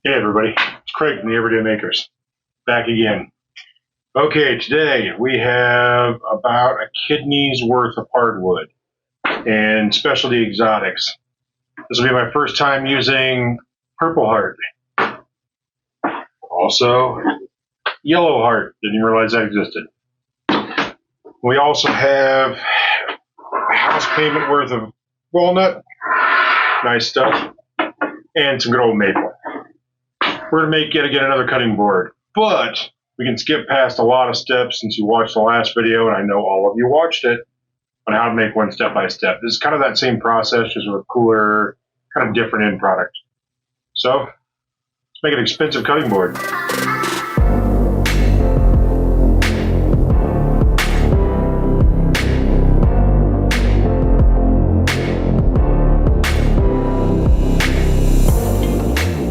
Hey everybody, it's Craig from the Everyday Makers, back again. Okay, today we have about a kidney's worth of hardwood and specialty exotics. This will be my first time using purple heart. Also, yellow heart, didn't even realize that existed. We also have a house payment worth of walnut, nice stuff, and some good old maple. We're going to make yet again another cutting board, but we can skip past a lot of steps since you watched the last video, and I know all of you watched it, on how to make one step by step. This is kind of that same process, just with a cooler, kind of different end product. So, let's make an expensive cutting board.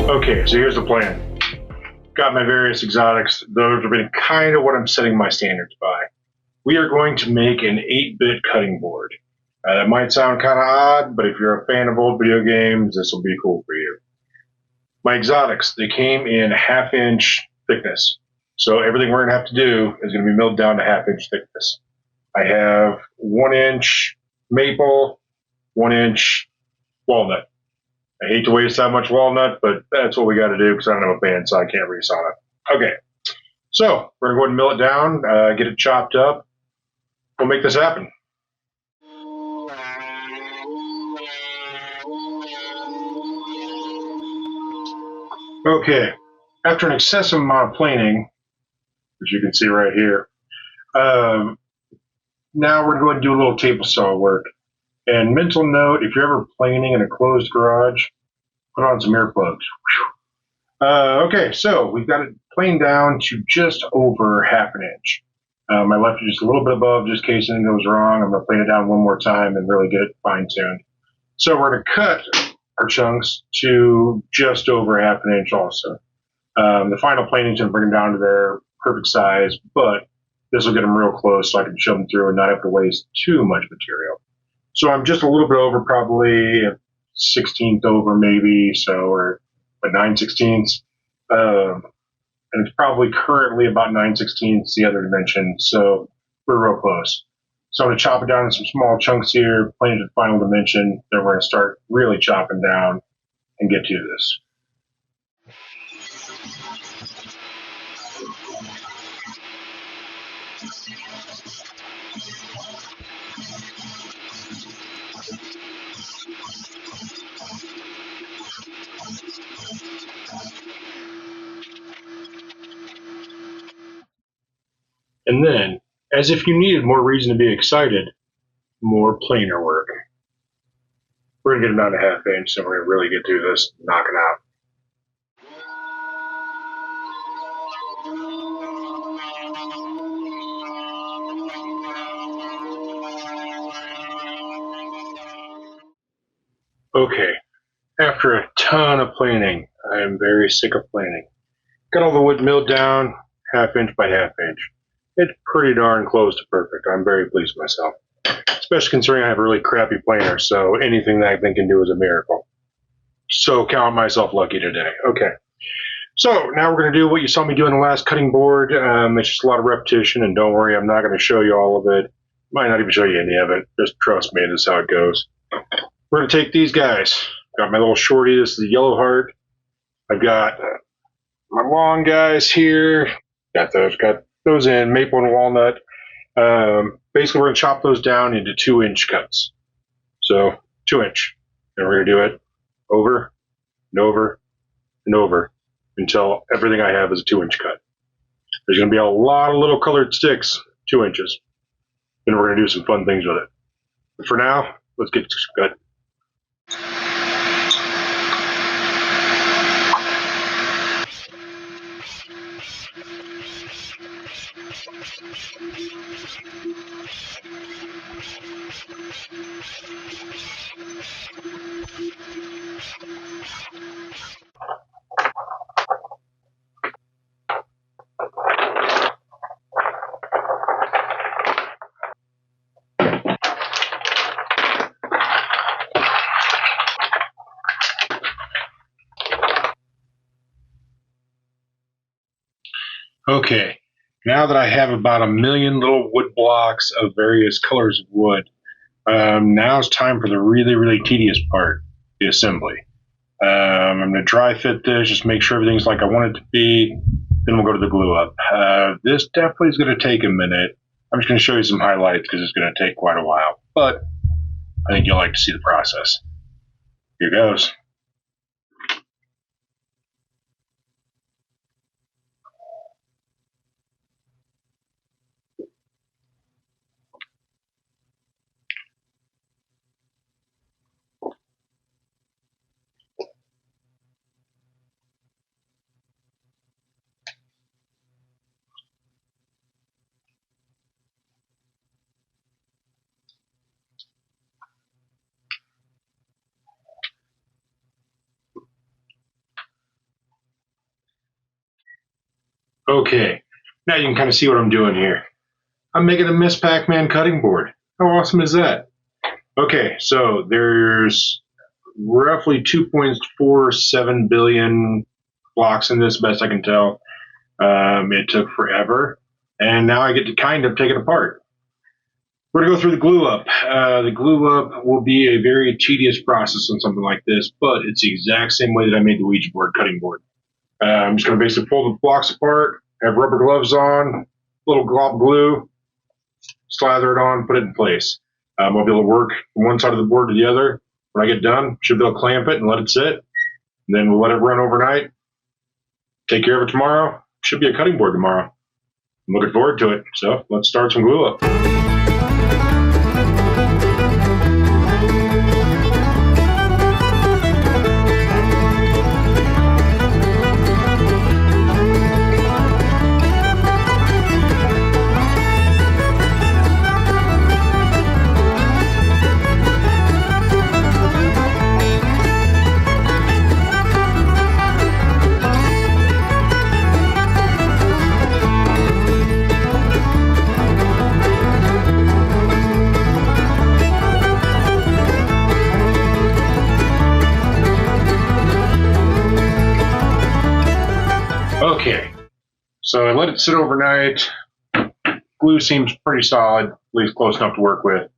Okay, so here's the plan. Got my various exotics. Those have been kind of what I'm setting my standards by. We are going to make an 8-bit cutting board. That might sound kind of odd, but if you're a fan of old video games, this will be cool for you. My exotics, they came in 1/2-inch thickness. So everything we're going to have to do is going to be milled down to 1/2-inch thickness. I have 1-inch maple, 1-inch walnut. I hate to waste that much walnut, but that's what we got to do because I don't have a band, so I can't resaw it. Okay, so we're going to go ahead and mill it down, get it chopped up. We'll make this happen. Okay, after an excessive amount of planing, which you can see right here, now we're going to do a little table saw work. And mental note, if you're ever planing in a closed garage, put on some earplugs. Okay, so we've got it planed down to just over 1/2 inch. I left it just a little bit above just in case anything goes wrong. I'm going to plane it down one more time and really get it fine-tuned. So we're going to cut our chunks to just over 1/2 inch also. The final planing is going to bring them down to their perfect size, but this will get them real close so I can shove them through and not have to waste too much material. So I'm just a little bit over, probably a 1/16 over maybe, so, or 9/16. And it's probably currently about 9/16 the other dimension, so we're real close. So I'm going to chop it down in some small chunks here, plane it to the final dimension, then we're going to start really chopping down and get to this. And then, as if you needed more reason to be excited, more planer work. We're going to get them down to 1/2 inch, so we're going to really get through this, knock it out. Okay, after a ton of planing, I am very sick of planing. Got all the wood milled down, 1/2 inch by 1/2 inch. It's pretty darn close to perfect. I'm very pleased with myself. Especially considering I have a really crappy planer, so anything that I think can do is a miracle. So count myself lucky today. Okay. So now we're going to do what you saw me do in the last cutting board. It's just a lot of repetition, and don't worry, I'm not going to show you all of it. Might not even show you any of it. Just trust me, this is how it goes. We're going to take these guys. Got my little shorty. This is the yellow heart. I've got my long guys here. Got those in, maple and walnut. Basically, we're going to chop those down into 2-inch cuts. So 2-inch. And we're going to do it over and over and over until everything I have is a 2-inch cut. There's going to be a lot of little colored sticks, 2 inches. Then we're going to do some fun things with it. But for now, let's get this cut. Okay, now that I have about a million little wood blocks of various colors of wood, now it's time for the really, really tedious part, the assembly. I'm going to dry fit this, just make sure everything's like I want it to be. Then we'll go to the glue up. This definitely is going to take a minute. I'm just going to show you some highlights because it's going to take quite a while, but I think you'll like to see the process. Here goes. Okay, now you can kind of see what I'm doing here. I'm making a Miss Pac-Man cutting board. How awesome is that? Okay, so there's roughly 2.47 billion blocks in this, best I can tell. It took forever, and now I get to kind of take it apart. We're going to go through the glue up. The glue up will be a very tedious process on something like this, but it's the exact same way that I made the Ouija board cutting board. I'm just going to basically pull the blocks apart, have rubber gloves on, little glob glue, slather it on, put it in place. I'll be able to work from one side of the board to the other. When I get done, should be able to clamp it and let it sit. And then we'll let it run overnight. Take care of it tomorrow. Should be a cutting board tomorrow. I'm looking forward to it. So let's start some glue up. Okay, so I let it sit overnight. Glue seems pretty solid, at least close enough to work with.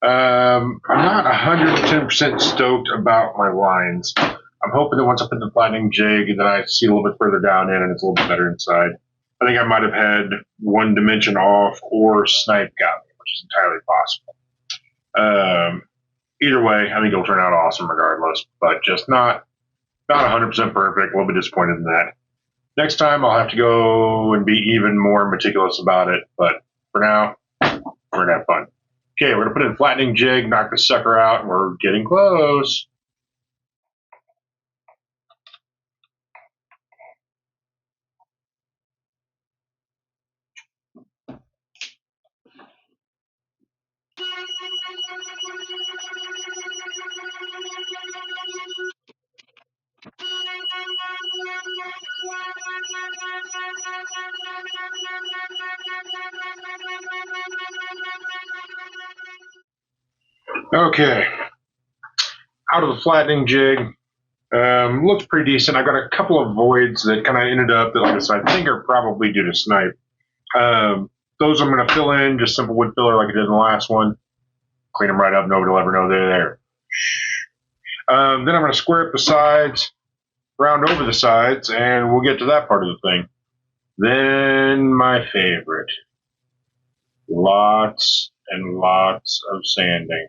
I'm not 110% stoked about my lines. I'm hoping that once I put the flattening jig that I see a little bit further down in and it's a little bit better inside. I think I might have had one dimension off or snipe got me, which is entirely possible. Either way, I think it'll turn out awesome regardless, but just not 100% perfect. A little bit disappointed in that. Next time I'll have to go and be even more meticulous about it, but for now, we're gonna have fun. Okay, we're gonna put in flattening jig, knock the sucker out, and we're getting close. Okay, out of the flattening jig. Looks pretty decent. I got a couple of voids that kind of ended up that, like I said, I think are probably due to snipe. Those I'm going to fill in, just simple wood filler like I did in the last one. Clean them right up. Nobody will ever know they're there. Then I'm going to square up the sides, round over the sides, and we'll get to that part of the thing. Then my favorite. Lots and lots of sanding,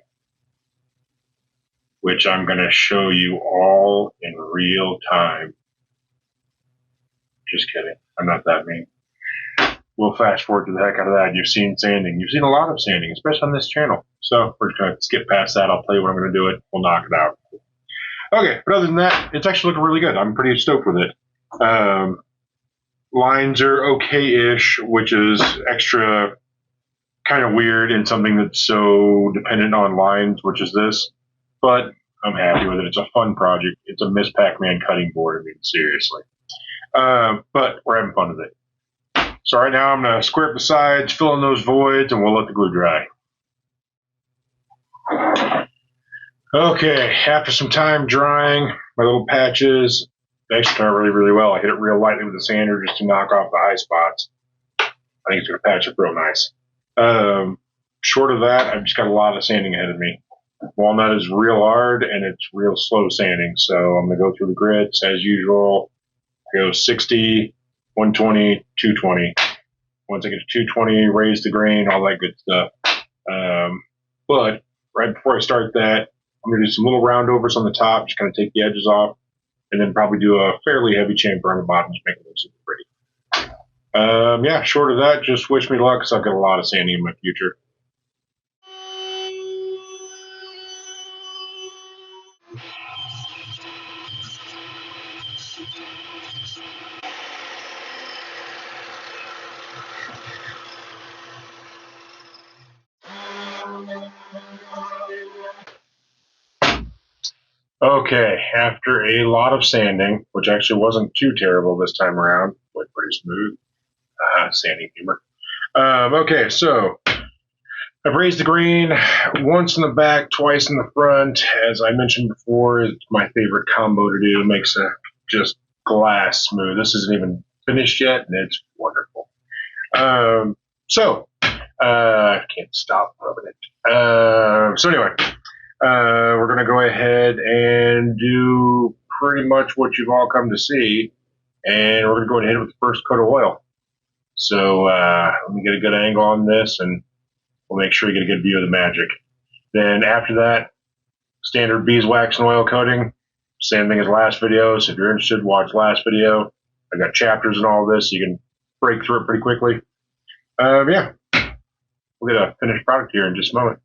which I'm going to show you all in real time. Just kidding. I'm not that mean. We'll fast forward to the heck out of that. You've seen sanding. You've seen a lot of sanding, especially on this channel. So we're just going to skip past that. I'll tell you when I'm going to do it. We'll knock it out. Okay, but other than that, it's actually looking really good. I'm pretty stoked with it. Lines are okay-ish, which is extra kind of weird in something that's so dependent on lines, which is this. But I'm happy with it. It's a fun project. It's a Miss Pac-Man cutting board. I mean, seriously. But we're having fun with it. So right now I'm going to square up the sides, fill in those voids, and we'll let the glue dry. Okay, after some time drying my little patches, It actually turned out really, really well. I hit it real lightly with the sander just to knock off the high spots. I think it's going to patch up real nice. Short of that, I've just got a lot of sanding ahead of me. Walnut is real hard and it's real slow sanding, so I'm going to go through the grits as usual. Go 60, 120, 220. Once I get to 220, raise the grain, all that good stuff. But right before I start that, I'm going to do some little roundovers on the top, just kind of take the edges off, and then probably do a fairly heavy chamfer on the bottom to make it look super pretty. Yeah, short of that, just wish me luck because I've got a lot of sanding in my future. Okay, after a lot of sanding, which actually wasn't too terrible this time around, went pretty smooth. Sanding humor. Okay, so I've raised the grain once in the back, twice in the front. As I mentioned before, it's my favorite combo to do. It makes it just glass smooth. This isn't even finished yet, and it's wonderful. I can't stop rubbing it. So anyway, we're going to go ahead and do pretty much what you've all come to see, and we're going to go ahead with the first coat of oil. So let me get a good angle on this, and we'll make sure you get a good view of the magic. Then after that, standard beeswax and oil coating, same thing as last video. So if you're interested, watch last video. I got chapters and all this, so you can break through it pretty quickly. Yeah, we'll get a finished product here in just a moment.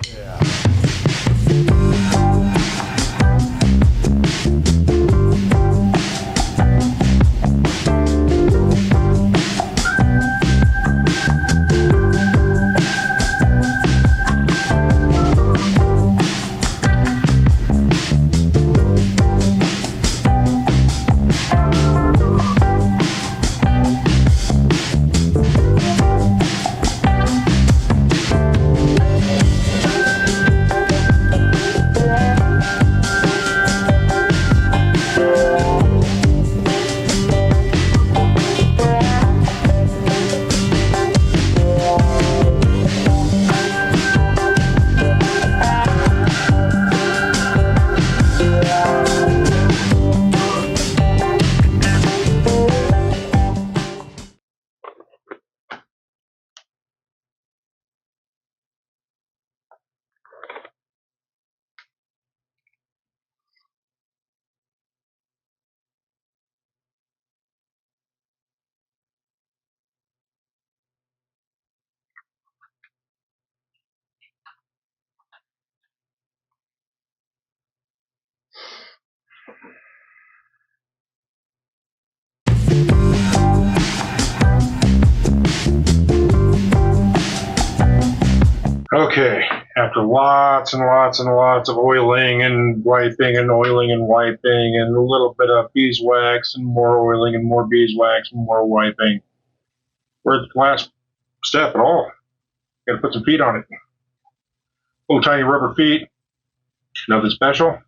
Yeah. Okay, after lots and lots and lots of oiling and wiping and oiling and wiping and a little bit of beeswax and more oiling and more beeswax and more wiping, we're at the last step at all. Got to put some feet on it. Little tiny rubber feet, nothing special.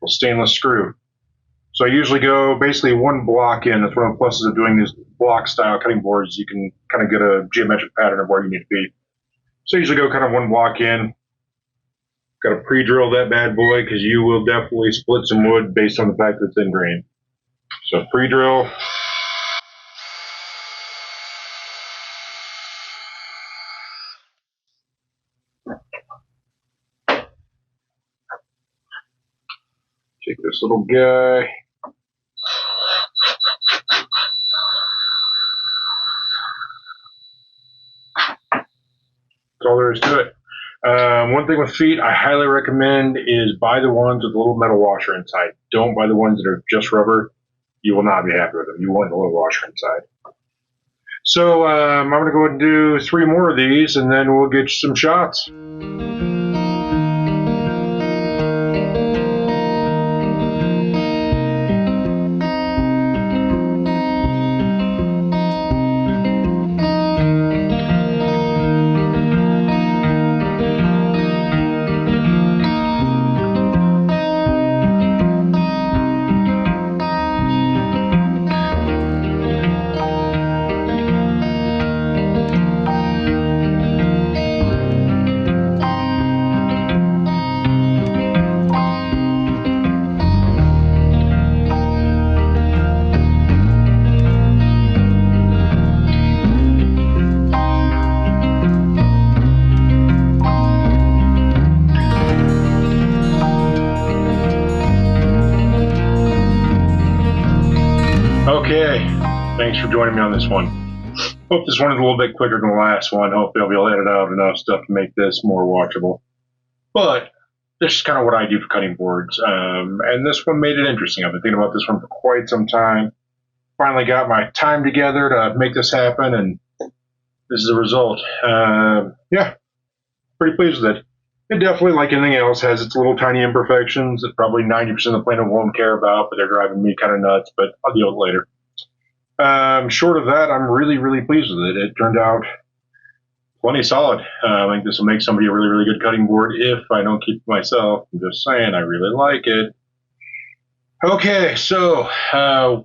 Little stainless screw. So I usually go basically one block in. That's one of the pluses of doing these block style cutting boards. You can kind of get a geometric pattern of where you need to be. So I usually go kind of one block in. Got to pre-drill that bad boy because you will definitely split some wood based on the fact that it's in grain. So pre-drill. Take this little guy. That's all there is to it. One thing with feet I highly recommend is buy the ones with a little metal washer inside. Don't buy the ones that are just rubber. You will not be happy with them. You want a little washer inside. So I'm going to go ahead and do 3 more of these, and then we'll get you some shots. Okay, thanks for joining me on this one. Hope this one is a little bit quicker than the last one. Hopefully I'll be able to edit out enough stuff to make this more watchable. But this is kind of what I do for cutting boards. And this one made it interesting. I've been thinking about this one for quite some time. Finally got my time together to make this happen, and this is the result. Yeah, pretty pleased with it. It definitely, like anything else, has its little tiny imperfections that probably 90% of the planet won't care about, but they're driving me kind of nuts, but I'll deal with it later. Short of that, I'm really, really pleased with it. It turned out plenty solid. I think this will make somebody a really, really good cutting board if I don't keep it myself. I'm just saying, I really like it. Okay, so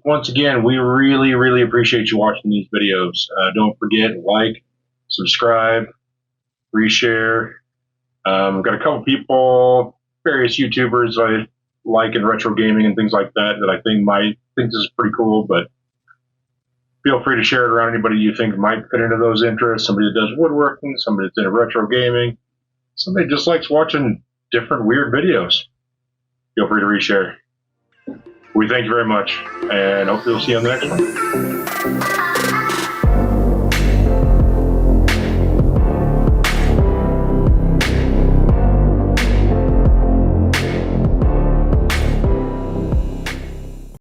once again, we really, really appreciate you watching these videos. Don't forget, like, subscribe, reshare. I've got a couple people, various YouTubers I like in retro gaming and things like that I think might think this is pretty cool, but feel free to share it around anybody you think might fit into those interests. Somebody that does woodworking, somebody that's into retro gaming, somebody just likes watching different weird videos. Feel free to reshare. We thank you very much, and hopefully we'll see you on the next one.